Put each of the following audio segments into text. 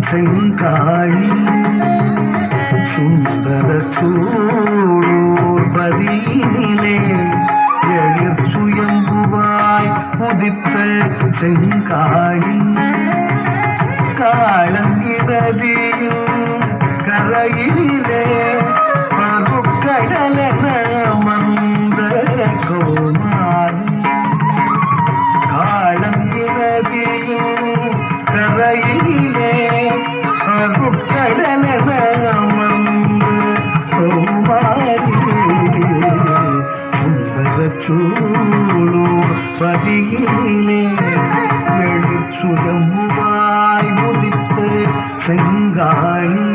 செங்காழி சுந்தர சூழூர் பதியினிலே எழிற் சுயம்புவாய் உதித்த செங்காழி காளங்கிரதியின் கரையிலே பருக்கடலென அமர்ந்த கோமாரி காளங்கிரதியின் கரையிலே பருக்கடலென அமர்ந்த கோமாரி சுந்தரச்சூழூர் பதியினிலே எழிற் சுயம்புவாய் உதித்த செங்காழி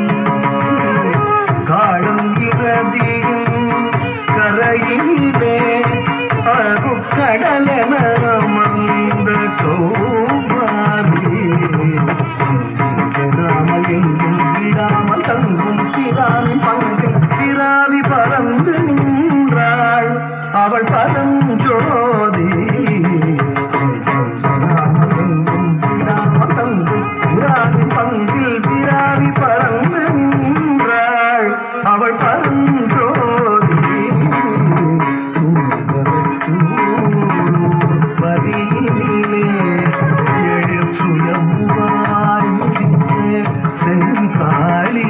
காளங்கிரதியின் கரையிலே அருட்கடலென அமர்ந்த கோமாரி நாமல் எங்கும் விடாமல் தங்கும் பிராவி பங்கில் பிராவி பறந்து நின்றாள் அவள் பரஞ்சோதி பங்கில் பிராவி பறந்து நின்றாள் அவள் பரஞ்சோதி பதியினிலே எழிற் சுயம்புவாய் உதித்த செங்காழி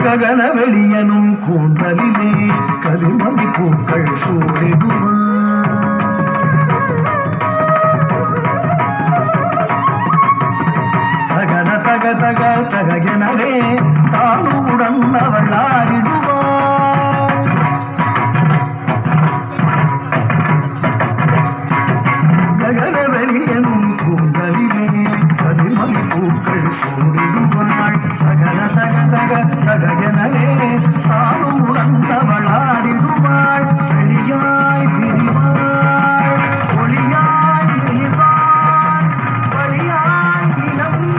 ககன வெளியனும் கூந்தலிலே கதிர்மதி பூக்கள் சூடிடுவான் தகன தக தக தகனவே தானுடன் அவள் ஆடிடுவான் ககன வெளியனும் கூந்தலிலே கதிர்மதி பூக்கள் சூடிடுவாள் தகன தக தக தகனவே தானும் உணர்ந்தவள் ஆடிடுவாள் வெளியாய் பிரிவாள் ஒளியாய் பிரிவாள் வழியாய் நிலவி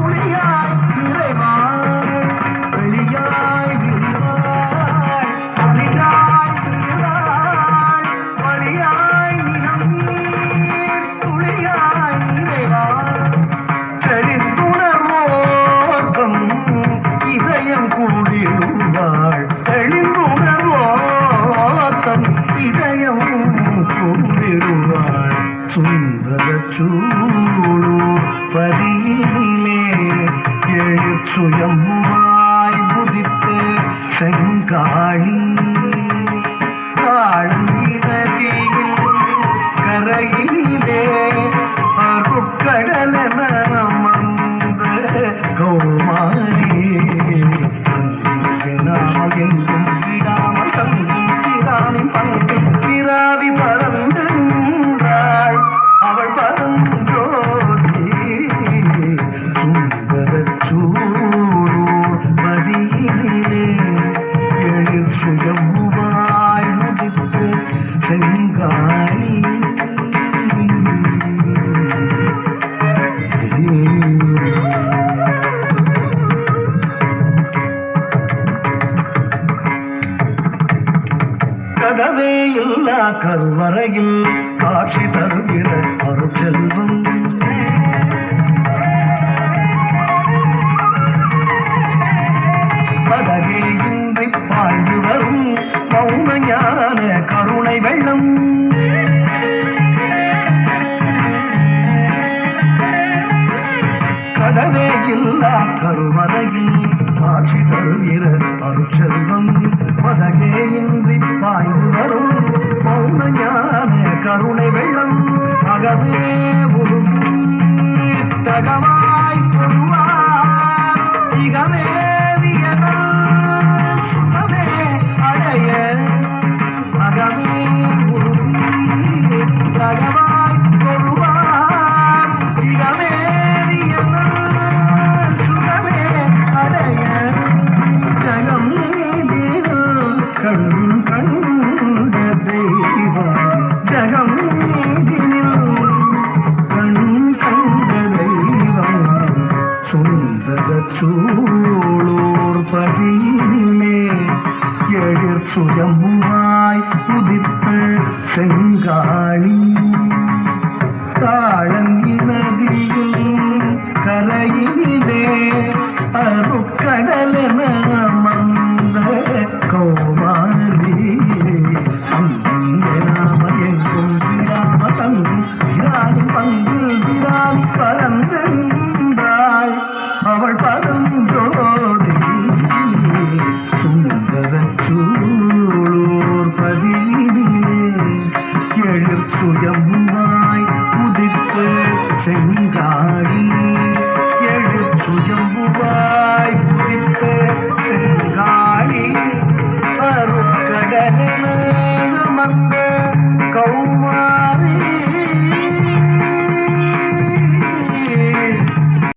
ஒளியாய் நிறைவாள் வெளியாய் பிரிவாள் ஒளியாய் பிரிவாள் வழியாய் நிலவி ஒளியாய் நிறைவாள் தெளிந்துணர்வோகம் இதயம் கூடிடுவாள் தெளிந்துணர்வோகம் இதயம் கூடிடுவாள் சுந்தரச்சூழூர் பதியினிலே எழிற் சுயம்புவாய் உதித்த செங்காழி காளங்கிரதியின் கரையிலே அருட்கடலென அமர்ந்த கௌமாரி நாமல் எங்கும் விடாமல் தங்கும் பிராணி பங்கில் பிராவி பறந்து நின்றாள் அவள் பரஞ்சோதி சுந்தரச்சூழூர் பதியினிலே எழிற் சுயம்புவாய் உதித்த செங்காழி கதவே இல்லா கருவறையில் காட்சி தருகிற அருட்செல்வம் பதகே இன்றி பாய்ந்து வரும் மௌன ஞான கருணை வெள்ளம் கதவே இல்லா கருவறையில் காட்சி தருகிற அருட்செல்வம் பதகே இன்றி பாய்ந்து வரும் மௌன ஞான கருணை வெள்ளம் அகவே உருகி தகவாய் கொள்வார் இகமே வியனால் சுகமே அடைய அகமே உருகி தகவாய் கொள்வார் இகமே வியனால் சுகமே அடைய ஜகம் நீதில் கண் கண்ட தெய்வம் ஜகம் நீதினில் கண் கண்ட தெய்வம் சுந்தரச்சூழூர் பதியினிலே சுயம்புவாய் உதித்த செங்காளி தாழங்கி நதியில் கரையிலே அருக்கடலென அமர்ந்த கௌமாரி நாம எங்கும் விராம தங்கும் விராணி பங்கு விராணி பறந்தாள் அவள் பரஞ்சோதி சுந்தரச்சூளூர் பதியிலே எழிற் சுயம்புவாய் உதித்த செங்காளி